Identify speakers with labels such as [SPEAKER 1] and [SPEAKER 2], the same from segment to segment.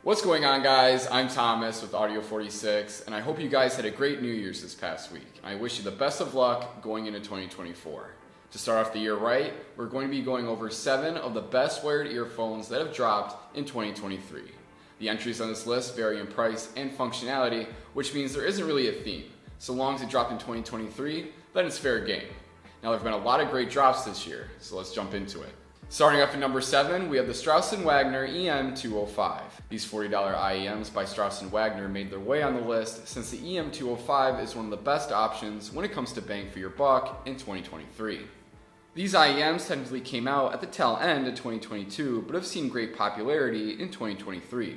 [SPEAKER 1] What's going on, guys? I'm Thomas with Audio 46, and I hope you guys had a great New Year's this past week. I wish you the best of luck going into 2024. To start off the year right, we're going to be going over 7 of the best wired earphones that have dropped in 2023. The entries on this list vary in price and functionality, which means there isn't really a theme. So long as it dropped in 2023, then it's fair game. Now, there have been a lot of great drops this year, so let's jump into it. Starting off at number 7, we have the Strauss & Wagner EM205. These $40 IEMs by Strauss & Wagner made their way on the list since the EM205 is one of the best options when it comes to bang for your buck in 2023. These IEMs technically came out at the tail end of 2022, but have seen great popularity in 2023.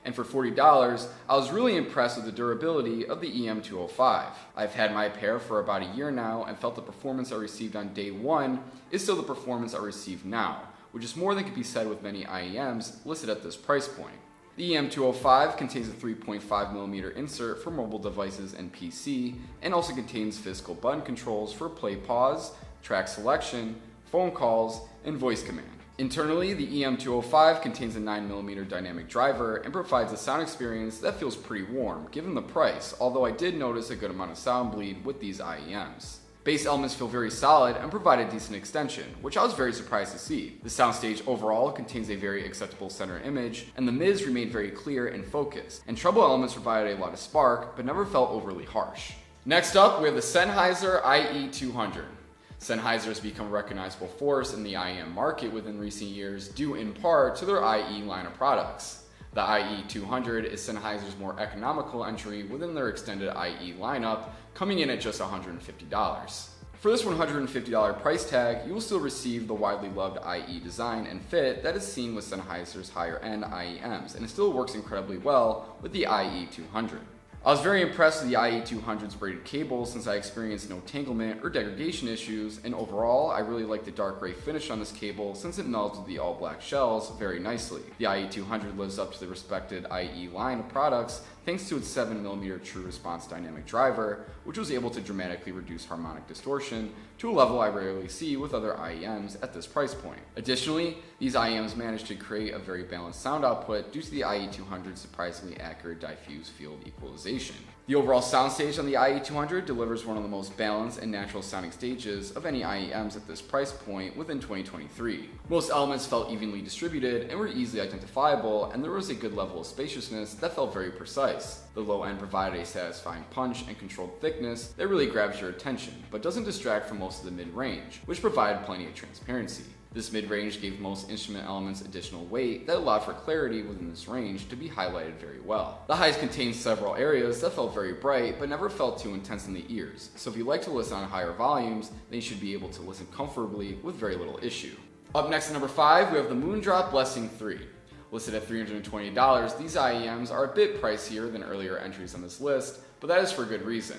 [SPEAKER 1] And for $40, I was really impressed with the durability of the EM205. I've had my pair for about a year now and felt the performance I received on day 1 is still the performance I receive now, which is more than can be said with many IEMs listed at this price point. The EM205 contains a 3.5mm insert for mobile devices and PC, and also contains physical button controls for play pause, track selection, phone calls, and voice command. Internally, the EM205 contains a 9mm dynamic driver and provides a sound experience that feels pretty warm, given the price, although I did notice a good amount of sound bleed with these IEMs. Bass elements feel very solid and provide a decent extension, which I was very surprised to see. The soundstage overall contains a very acceptable center image, and the mids remained very clear and focused, and treble elements provided a lot of spark, but never felt overly harsh. Next up, we have the Sennheiser IE2200. Sennheiser has become a recognizable force in the IEM market within recent years, due in part to their IE line of products. The IE200 is Sennheiser's more economical entry within their extended IE lineup, coming in at just $150. For this $150 price tag, you will still receive the widely loved IE design and fit that is seen with Sennheiser's higher-end IEMs, and it still works incredibly well with the IE200. I was very impressed with the IE200's braided cable since I experienced no tanglement or degradation issues, and overall I really like the dark gray finish on this cable since it melds with the all black shells very nicely. The IE200 lives up to the respected IE line of products thanks to its 7mm true response dynamic driver, which was able to dramatically reduce harmonic distortion to a level I rarely see with other IEMs at this price point. Additionally, these IEMs managed to create a very balanced sound output due to the IE200's surprisingly accurate diffuse field equalization. The overall soundstage on the IE200 delivers one of the most balanced and natural sounding stages of any IEMs at this price point within 2023. Most elements felt evenly distributed and were easily identifiable, and there was a good level of spaciousness that felt very precise. The low end provided a satisfying punch and controlled thickness that really grabs your attention, but doesn't distract from most of the mid-range, which provided plenty of transparency. This mid-range gave most instrument elements additional weight that allowed for clarity within this range to be highlighted very well. The highs contained several areas that felt very bright but never felt too intense in the ears, so if you like to listen on higher volumes, then you should be able to listen comfortably with very little issue. Up next at number 5, we have the Moondrop Blessing 3. Listed at $320, these IEMs are a bit pricier than earlier entries on this list, but that is for good reason.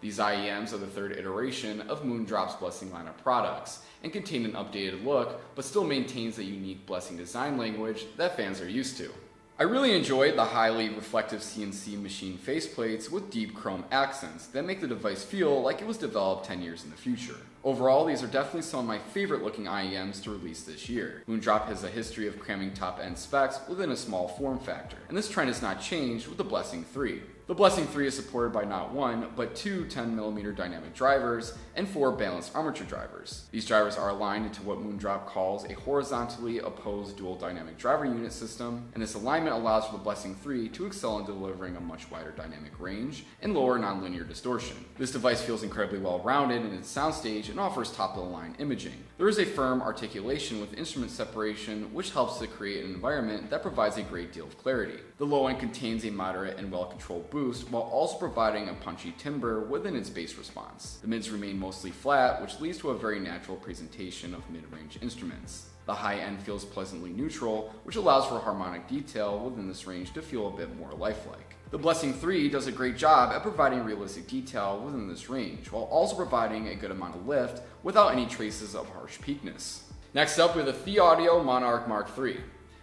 [SPEAKER 1] These IEMs are the 3rd iteration of Moondrop's Blessing line of products, and contain an updated look, but still maintains the unique Blessing design language that fans are used to. I really enjoyed the highly reflective CNC machine faceplates with deep chrome accents that make the device feel like it was developed 10 years in the future. Overall, these are definitely some of my favorite looking IEMs to release this year. Moondrop has a history of cramming top-end specs within a small form factor, and this trend has not changed with the Blessing 3. The Blessing 3 is supported by not 1, but 2 10mm dynamic drivers and 4 balanced armature drivers. These drivers are aligned into what Moondrop calls a horizontally opposed dual dynamic driver unit system, and this alignment allows for the Blessing 3 to excel in delivering a much wider dynamic range and lower nonlinear distortion. This device feels incredibly well rounded in its soundstage and offers top-of-the-line imaging. There is a firm articulation with instrument separation, which helps to create an environment that provides a great deal of clarity. The low end contains a moderate and well-controlled boost, while also providing a punchy timbre within its bass response. The mids remain mostly flat, which leads to a very natural presentation of mid-range instruments. The high end feels pleasantly neutral, which allows for harmonic detail within this range to feel a bit more lifelike. The Blessing 3 does a great job at providing realistic detail within this range, while also providing a good amount of lift without any traces of harsh peakness. Next up, we have the FAudio Monarch Mark III.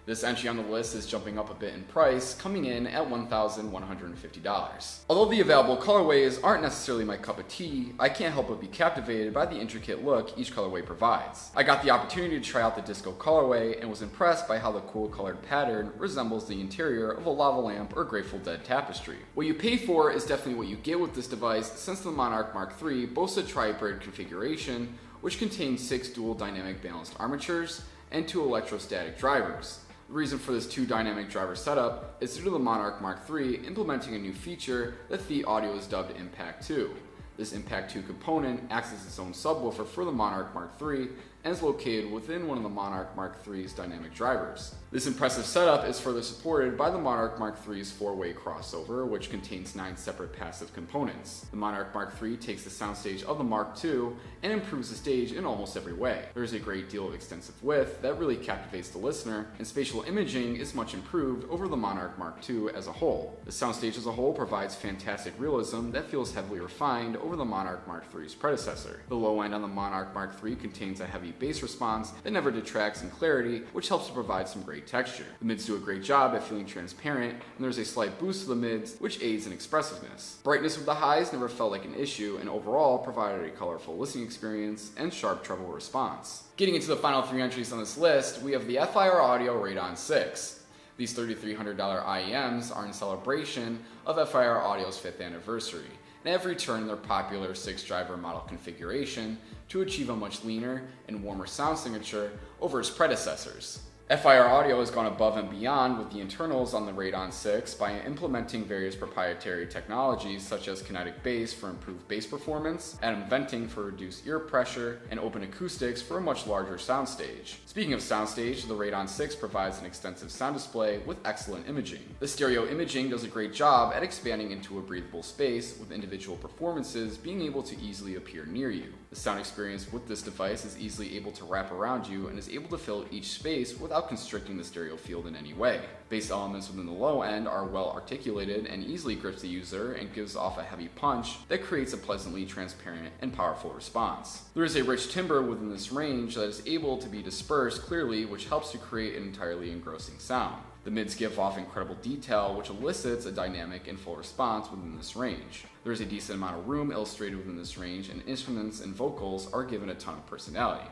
[SPEAKER 1] This entry on the list is jumping up a bit in price, coming in at $1,150. Although the available colorways aren't necessarily my cup of tea, I can't help but be captivated by the intricate look each colorway provides. I got the opportunity to try out the disco colorway and was impressed by how the cool colored pattern resembles the interior of a lava lamp or Grateful Dead tapestry. What you pay for is definitely what you get with this device, since the Monarch Mark III boasts a tri-bridge configuration, which contains 6 dual dynamic balanced armatures and 2 electrostatic drivers. The reason for this 2 dynamic driver setup is due to the Monarch Mark III implementing a new feature that FAudio has dubbed Impact 2. This Impact 2 component acts as its own subwoofer for the Monarch Mark III and is located within one of the Monarch Mark III's dynamic drivers. This impressive setup is further supported by the Monarch Mark III's 4-way crossover, which contains 9 separate passive components. The Monarch Mark III takes the soundstage of the Mark II and improves the stage in almost every way. There is a great deal of extensive width that really captivates the listener, and spatial imaging is much improved over the Monarch Mark II as a whole. The soundstage as a whole provides fantastic realism that feels heavily refined over the Monarch Mark III's predecessor. The low end on the Monarch Mark III contains a heavy bass response that never detracts in clarity, which helps to provide some great texture. The mids do a great job at feeling transparent, and there's a slight boost to the mids, which aids in expressiveness. Brightness with the highs never felt like an issue, and overall provided a colorful listening experience and sharp treble response. Getting into the final 3 entries on this list, we have the FAudio Radon 6. These $3,300 IEMs are in celebration of FAudio's 5th anniversary, and have returned their popular 6-driver model configuration to achieve a much leaner and warmer sound signature over its predecessors. FAudio has gone above and beyond with the internals on the Radon 6 by implementing various proprietary technologies such as kinetic bass for improved bass performance, atom venting for reduced ear pressure, and open acoustics for a much larger soundstage. Speaking of soundstage, the Radon 6 provides an extensive sound display with excellent imaging. The stereo imaging does a great job at expanding into a breathable space, with individual performances being able to easily appear near you. The sound experience with this device is easily able to wrap around you and is able to fill each space without constricting the stereo field in any way. Bass elements within the low end are well articulated and easily grips the user and gives off a heavy punch that creates a pleasantly transparent and powerful response. There is a rich timbre within this range that is able to be dispersed clearly, which helps to create an entirely engrossing sound. The mids give off incredible detail, which elicits a dynamic and full response within this range. There is a decent amount of room illustrated within this range, and instruments and vocals are given a ton of personality.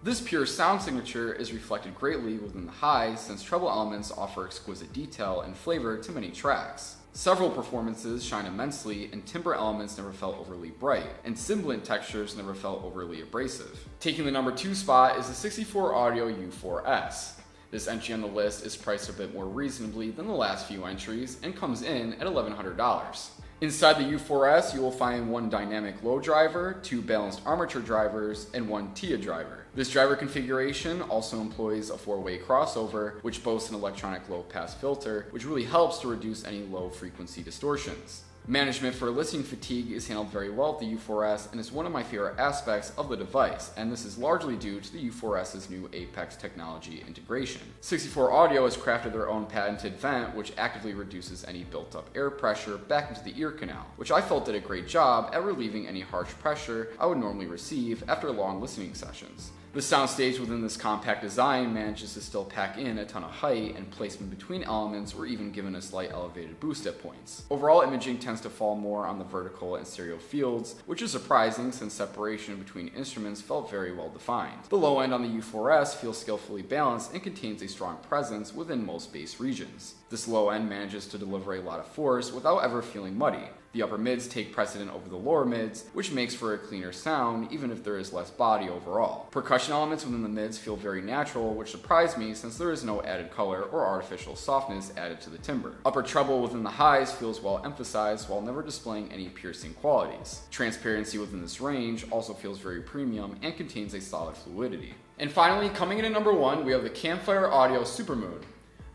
[SPEAKER 1] This pure sound signature is reflected greatly within the highs, since treble elements offer exquisite detail and flavor to many tracks. Several performances shine immensely, and timbre elements never felt overly bright, and sibilant textures never felt overly abrasive. Taking the number 2 spot is the FAudio U4S. This entry on the list is priced a bit more reasonably than the last few entries and comes in at $1,100. Inside the U4S, you will find 1 dynamic low driver, 2 balanced armature drivers, and 1 TIA driver. This driver configuration also employs a 4-way crossover, which boasts an electronic low-pass filter, which really helps to reduce any low-frequency distortions. Management for listening fatigue is handled very well at the U4S and is one of my favorite aspects of the device, and this is largely due to the U4S's new Apex technology integration. 64Audio has crafted their own patented vent, which actively reduces any built-up air pressure back into the ear canal, which I felt did a great job at relieving any harsh pressure I would normally receive after long listening sessions. The soundstage within this compact design manages to still pack in a ton of height, and placement between elements were even given a slight elevated boost at points. Overall imaging tends to fall more on the vertical and stereo fields, which is surprising since separation between instruments felt very well defined. The low end on the U4S feels skillfully balanced and contains a strong presence within most bass regions. This low end manages to deliver a lot of force without ever feeling muddy. The upper mids take precedent over the lower mids, which makes for a cleaner sound even if there is less body overall. Percussion elements within the mids feel very natural, which surprised me since there is no added color or artificial softness added to the timbre. Upper treble within the highs feels well emphasized while never displaying any piercing qualities. Transparency within this range also feels very premium and contains a solid fluidity. And finally, coming in at number 1, we have the Campfire Audio Supermoon.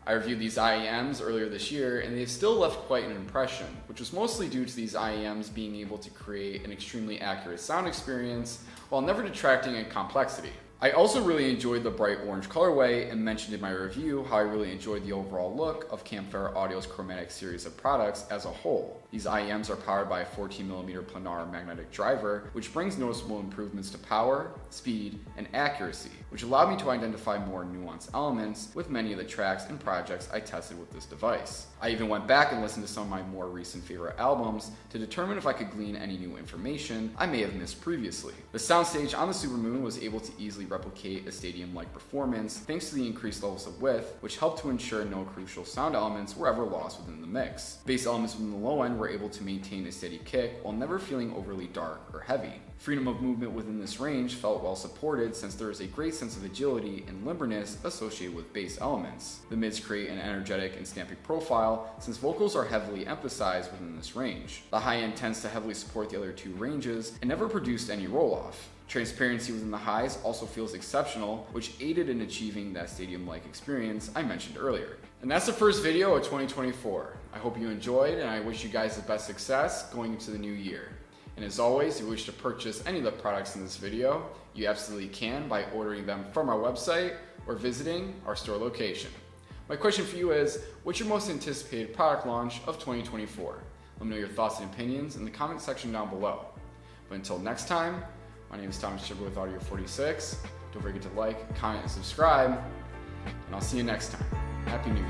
[SPEAKER 1] I reviewed these IEMs earlier this year, and they've still left quite an impression, which was mostly due to these IEMs being able to create an extremely accurate sound experience while never detracting in complexity. I also really enjoyed the bright orange colorway and mentioned in my review how I really enjoyed the overall look of Campfire Audio's chromatic series of products as a whole. These IEMs are powered by a 14mm planar magnetic driver, which brings noticeable improvements to power, speed, and accuracy, which allowed me to identify more nuanced elements with many of the tracks and projects I tested with this device. I even went back and listened to some of my more recent favorite albums to determine if I could glean any new information I may have missed previously. The soundstage on the Supermoon was able to easily replicate a stadium-like performance thanks to the increased levels of width, which helped to ensure no crucial sound elements were ever lost within the mix. Bass elements within the low end were able to maintain a steady kick while never feeling overly dark or heavy. Freedom of movement within this range felt well supported since there is a great sense of agility and limberness associated with bass elements. The mids create an energetic and stamping profile since vocals are heavily emphasized within this range. The high end tends to heavily support the other two ranges and never produced any roll-off. Transparency within the highs also feels exceptional, which aided in achieving that stadium-like experience I mentioned earlier. And that's the first video of 2024. I hope you enjoyed, and I wish you guys the best success going into the new year. And as always, if you wish to purchase any of the products in this video, you absolutely can by ordering them from our website or visiting our store location. My question for you is, what's your most anticipated product launch of 2024? Let me know your thoughts and opinions in the comment section down below. But until next time, my name is Thomas with Audio 46. Don't forget to like, comment, and subscribe, and I'll see you next time. Happy New Year.